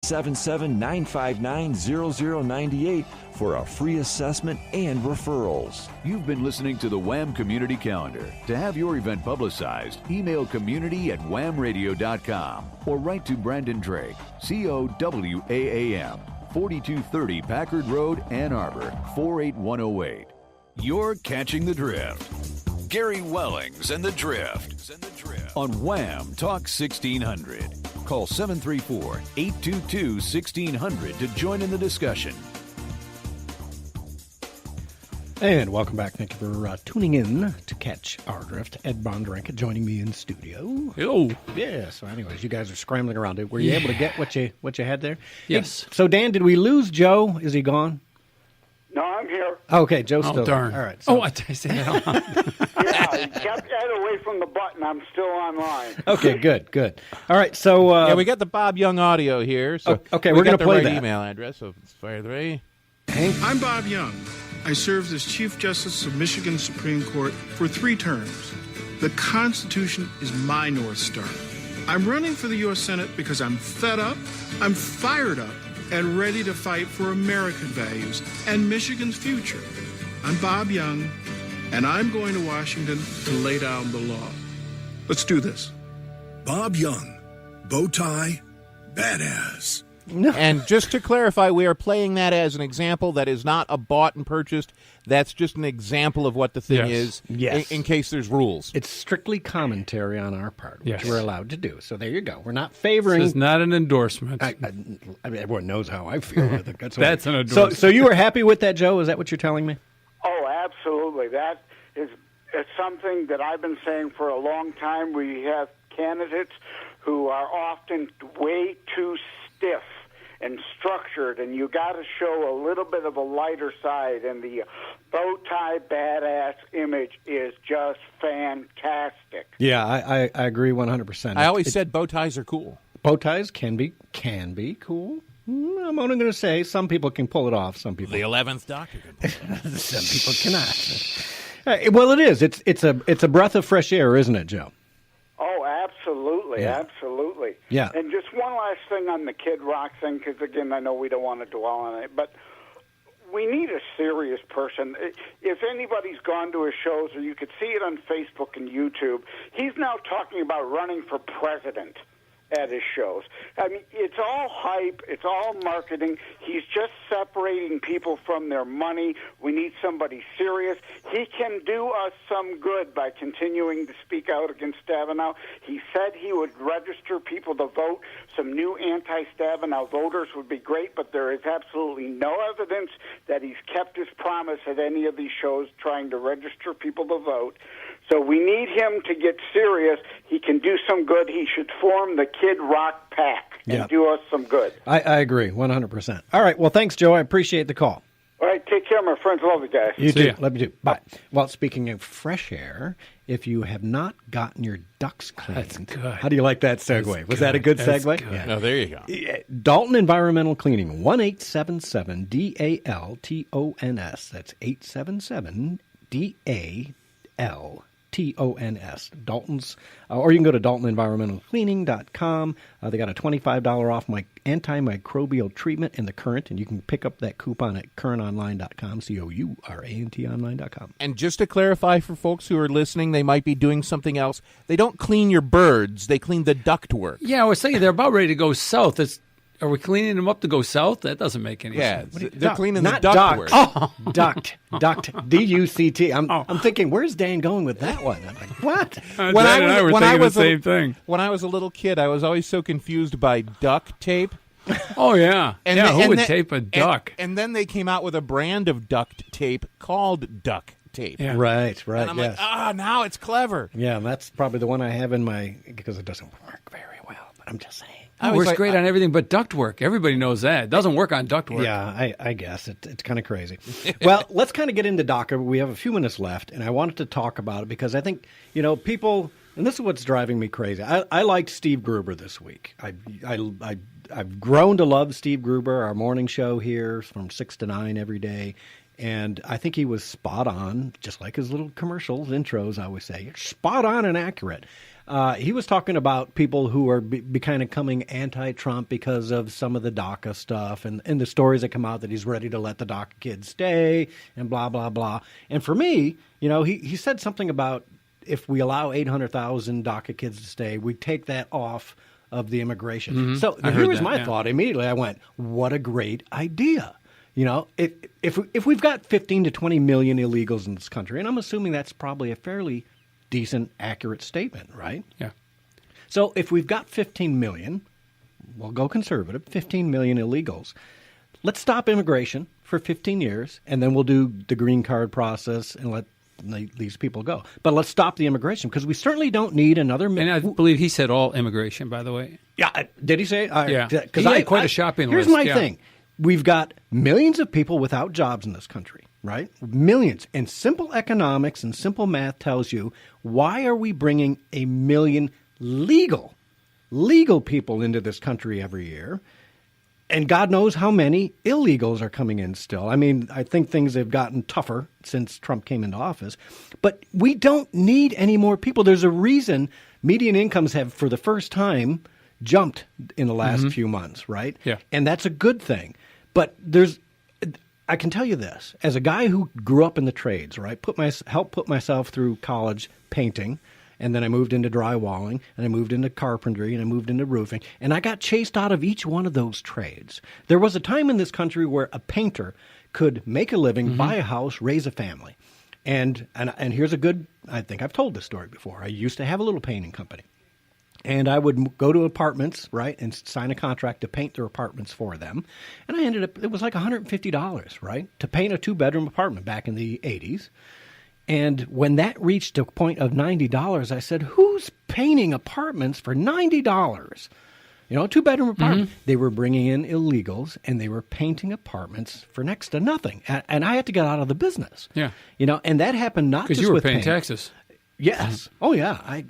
1-877-959-0098 for a free assessment and referrals. You've been listening to the Wham Community Calendar. To have your event publicized, email community@whamradio.com or write to Brandon Drake, COWAAM, 4230 Packard Road, Ann Arbor, 48108. You're catching the drift. Gary Wellings and the Drift on Wham Talk 1600. Call 734-822-1600 to join in the discussion. And welcome back. Thank you for tuning in to catch our drift. Ed Bonderenka joining me in studio. Oh, yeah. So, anyways, you guys are scrambling around. Were you able to get what you had there? Yes. Hey, so, Dan, did we lose Joe? Is he gone? No, I'm here. Okay, Joe's still darn. All right. So. Oh, I say that on. Yeah, he kept Ed away from the button. I'm still online. Okay, good. All right, so... yeah, we got the Bob Young audio here. So okay, we're going to play the that. right email address, so let's fire the way. I'm Bob Young. I served as Chief Justice of Michigan Supreme Court for 3 terms. The Constitution is my North Star. I'm running for the U.S. Senate because I'm fed up, I'm fired up, and ready to fight for American values and Michigan's future. I'm Bob Young, and I'm going to Washington to lay down the law. Let's do this. Bob Young, bow tie, badass. And just to clarify, we are playing that as an example. That is not a bought and purchased. That's just an example of what the thing is, in case there's rules. It's strictly commentary on our part, which Yes. we're allowed to do. So there you go. We're not favoring... This is not an endorsement. I mean, everyone knows how I feel. I think That's an endorsement. So you were happy with that, Joe? Is that what you're telling me? Oh, absolutely. That is something that I've been saying for a long time. We have candidates who are often way too stiff and structured, and you got to show a little bit of a lighter side, and the bow tie badass image is just fantastic. Yeah, I agree 100%. I always said bow ties are cool. Bow ties can be cool. I'm only going to say some people can pull it off. Some people. The 11th Doctor can pull it off. Some people cannot. Well, it is. It's a breath of fresh air, isn't it, Joe? Oh, absolutely, Yeah. absolutely. Yeah. And just one last thing on the Kid Rock thing, because, again, I know we don't want to dwell on it, but we need a serious person. If anybody's gone to his shows, or you could see it on Facebook and YouTube, he's now talking about running for president at his shows. I mean, it's all hype. It's all marketing. He's just separating people from their money. We need somebody serious. He can do us some good by continuing to speak out against Stabenow. He said he would register people to vote. Some new anti-Stabenow voters would be great, but there is absolutely no evidence that he's kept his promise at any of these shows trying to register people to vote. So we need him to get serious. He can do some good. He should form the Kid Rock Pack and do us some good. I agree 100%. All right. Well, thanks, Joe. I appreciate the call. All right. Take care, my friends. Love you guys. You too. Love you too. Bye. Well, speaking of fresh air, if you have not gotten your ducts cleaned, That's good. How do you like that segue? Was that a good That's segue? good. Yeah. Oh, there you go. Dalton Environmental Cleaning, 1-877-DALTONS. That's 877-DALTONS. Dalton's, or you can go to DaltonEnvironmentalCleaning.com. They got a $25 off my antimicrobial treatment in the Current, and you can pick up that coupon at currantonline.com, COURANT online.com. And just to clarify for folks who are listening, they might be doing something else. They don't clean your birds. They clean the ductwork. Yeah, I was saying they're about ready to go south. Are we cleaning them up to go south? That doesn't make any sense. They're cleaning Not the ductwork. duct, D-U-C-T. I'm thinking, where's Dan going with that one? I'm like, what? Dan and I were thinking the same thing. When I was a little kid, I was always so confused by duct tape. Oh, yeah. Who would tape a duck? And then they came out with a brand of duct tape called duck tape. Yeah. Right, And I'm like, now it's clever. Yeah, that's probably the one I have in my, because it doesn't work very well, but I'm just saying. It works great on everything but ductwork. Everybody knows that. It doesn't work on ductwork. Yeah, I guess. It's kind of crazy. Well, let's kind of get into DACA. We have a few minutes left, and I wanted to talk about it because I think, people, and this is what's driving me crazy. I liked Steve Gruber this week. I've grown to love Steve Gruber, our morning show here from 6 to 9 every day. And I think he was spot on, just like his little commercials, intros, I always say, spot on and accurate. He was talking about people who are kind of coming anti-Trump because of some of the DACA stuff and the stories that come out that he's ready to let the DACA kids stay and blah, blah, blah. And for me, he said something about if we allow 800,000 DACA kids to stay, we take that off of the immigration. Mm-hmm. So here was my thought. Immediately I went, what a great idea. If we've got 15 to 20 million illegals in this country, and I'm assuming that's probably a fairly decent, accurate statement, right? Yeah. So if we've got 15 million, we'll go conservative, 15 million illegals. Let's stop immigration for 15 years, and then we'll do the green card process and let these people go. But let's stop the immigration because we certainly don't need another. And I believe he said all immigration, by the way. Yeah. Did he say? Yeah. Because I had quite a shopping list. Here's my thing. We've got millions of people without jobs in this country, right? Millions. And simple economics and simple math tells you, why are we bringing a million legal people into this country every year? And God knows how many illegals are coming in still. I mean, I think things have gotten tougher since Trump came into office. But we don't need any more people. There's a reason median incomes have, for the first time, jumped in the last few months, right? Yeah. And that's a good thing. But I can tell you this, as a guy who grew up in the trades, right, helped put myself through college painting, and then I moved into drywalling, and I moved into carpentry, and I moved into roofing, and I got chased out of each one of those trades. There was a time in this country where a painter could make a living, buy a house, raise a family. And here's a good, I think I've told this story before. I used to have a little painting company. And I would go to apartments, right, and sign a contract to paint their apartments for them. And I ended up, it was like $150, right, to paint a 2-bedroom apartment back in the 80s. And when that reached a point of $90, I said, who's painting apartments for $90? A 2-bedroom apartment. They were bringing in illegals, and they were painting apartments for next to nothing. And I had to get out of the business. Yeah. And that happened not just with because you were paying paint. taxes. Yes. Oh, yeah.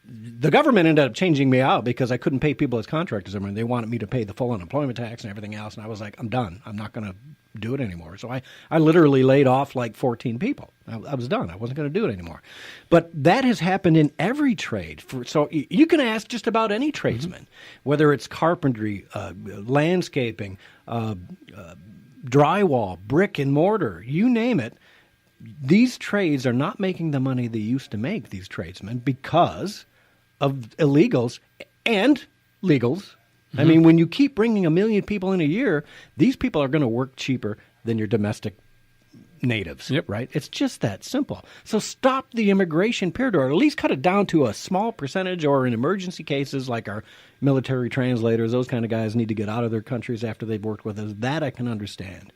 The government ended up changing me out because I couldn't pay people as contractors. I mean, they wanted me to pay the full unemployment tax and everything else. And I was like, I'm done. I'm not going to do it anymore. So I literally laid off like 14 people. I was done. I wasn't going to do it anymore. But that has happened in every trade. So you can ask just about any tradesman, whether it's carpentry, landscaping, drywall, brick and mortar, you name it. These trades are not making the money they used to make, these tradesmen, because of illegals and legals. I mean, when you keep bringing 1 million people in a year, these people are going to work cheaper than your domestic natives, right? It's just that simple. So stop the immigration period, or at least cut it down to a small percentage, or in emergency cases like our military translators, those kind of guys need to get out of their countries after they've worked with us. That I can understand.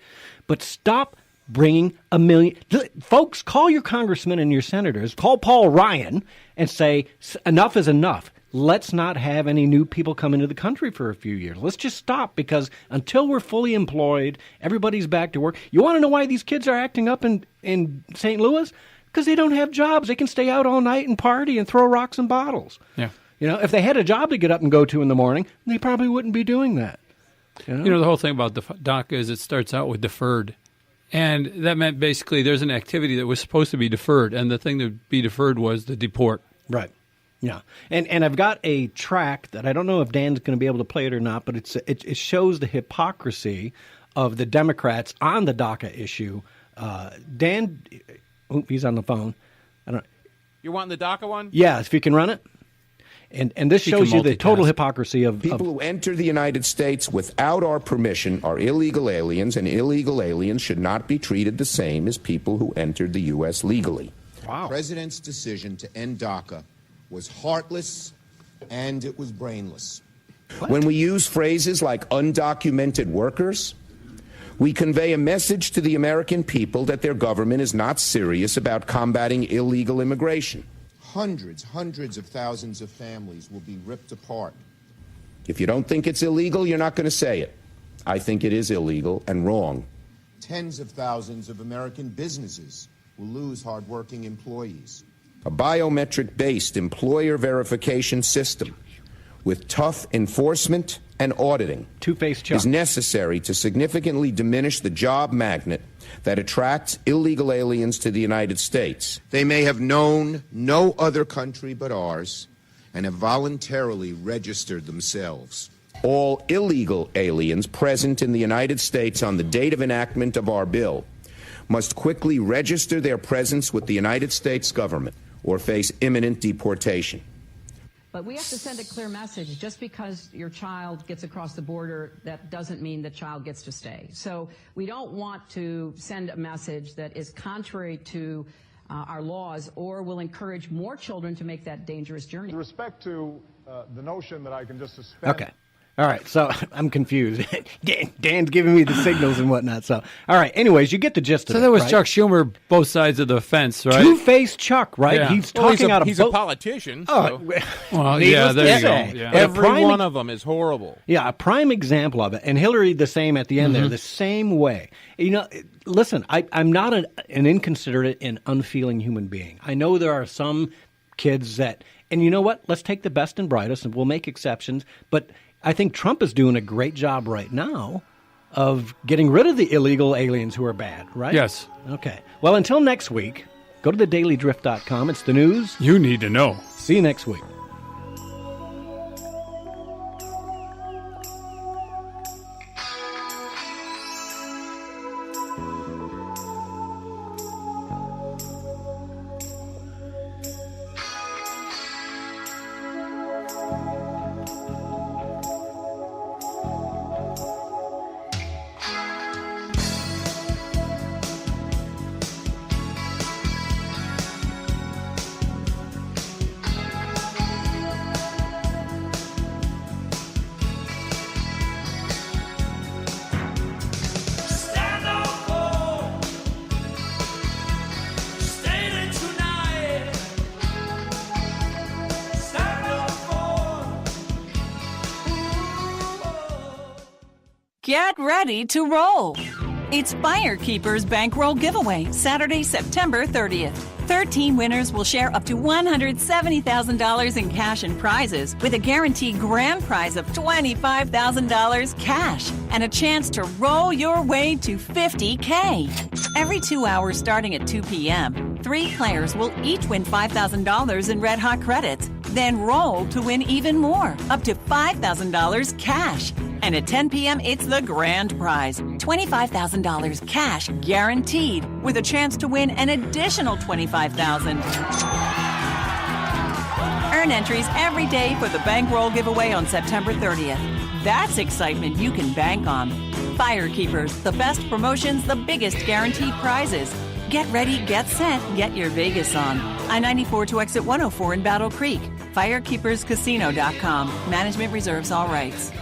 But stop bringing 1 million. Folks, call your congressmen and your senators, call Paul Ryan and say, enough is enough. Let's not have any new people come into the country for a few years. Let's just stop, because until we're fully employed, everybody's back to work. You want to know why these kids are acting up in St. Louis? Because they don't have jobs. They can stay out all night and party and throw rocks and bottles. Yeah. If they had a job to get up and go to in the morning, they probably wouldn't be doing that. The whole thing about the DACA is it starts out with deferred. And that meant basically there's an activity that was supposed to be deferred, and the thing to be deferred was the deport. Right. Yeah. And I've got a track that I don't know if Dan's going to be able to play it or not, but it shows the hypocrisy of the Democrats on the DACA issue. Dan, he's on the phone. You're wanting the DACA one? Yeah, if you can run it. And this shows you the total hypocrisy of people who enter the United States without our permission are illegal aliens, and illegal aliens should not be treated the same as people who entered the U.S. legally. Wow. The president's decision to end DACA was heartless and it was brainless. What? When we use phrases like undocumented workers, we convey a message to the American people that their government is not serious about combating illegal immigration. Hundreds of thousands of families will be ripped apart. If you don't think it's illegal, you're not going to say it. I think it is illegal and wrong. Tens of thousands of American businesses will lose hardworking employees. A biometric-based employer verification system with tough enforcement and auditing Two-faced Chuck. is necessary to significantly diminish the job magnet that attracts illegal aliens to the United States. They may have known no other country but ours and have voluntarily registered themselves. All illegal aliens present in the United States on the date of enactment of our bill must quickly register their presence with the United States government or face imminent deportation. But we have to send a clear message. Just because your child gets across the border, that doesn't mean the child gets to stay. So we don't want to send a message that is contrary to our laws or will encourage more children to make that dangerous journey. With respect to the notion that I can just suspend... Okay. All right, so I'm confused. Dan's giving me the signals and whatnot. So, all right. Anyways, you get the gist of it. So that was right? Chuck Schumer, both sides of the fence, right? Two-faced Chuck, right? Yeah. He's talking out of He's a politician. Oh, well, yeah, there you go. Yeah. Every one of them is horrible. Yeah, a prime example of it. And Hillary, the same at the end there, the same way. You know, listen, I'm not an inconsiderate and unfeeling human being. I know there are some kids that, and you know what? Let's take the best and brightest, and we'll make exceptions, but I think Trump is doing a great job right now of getting rid of the illegal aliens who are bad, right? Yes. Okay. Well, until next week, go to thedailydrift.com. It's the news you need to know. See you next week. Get ready to roll. It's Firekeeper's Bankroll Giveaway, Saturday, September 30th. 13 winners will share up to $170,000 in cash and prizes with a guaranteed grand prize of $25,000 cash and a chance to roll your way to $50K. Every 2 hours starting at 2 p.m., 3 players will each win $5,000 in Red Hot credits, then roll to win even more, up to $5,000 cash. And at 10 p.m., it's the grand prize, $25,000 cash guaranteed, with a chance to win an additional $25,000. Earn entries every day for the bankroll giveaway on September 30th. That's excitement you can bank on. Firekeepers, the best promotions, the biggest guaranteed prizes. Get ready, get set, get your Vegas on. I-94 to exit 104 in Battle Creek. Firekeeperscasino.com. Management reserves all rights.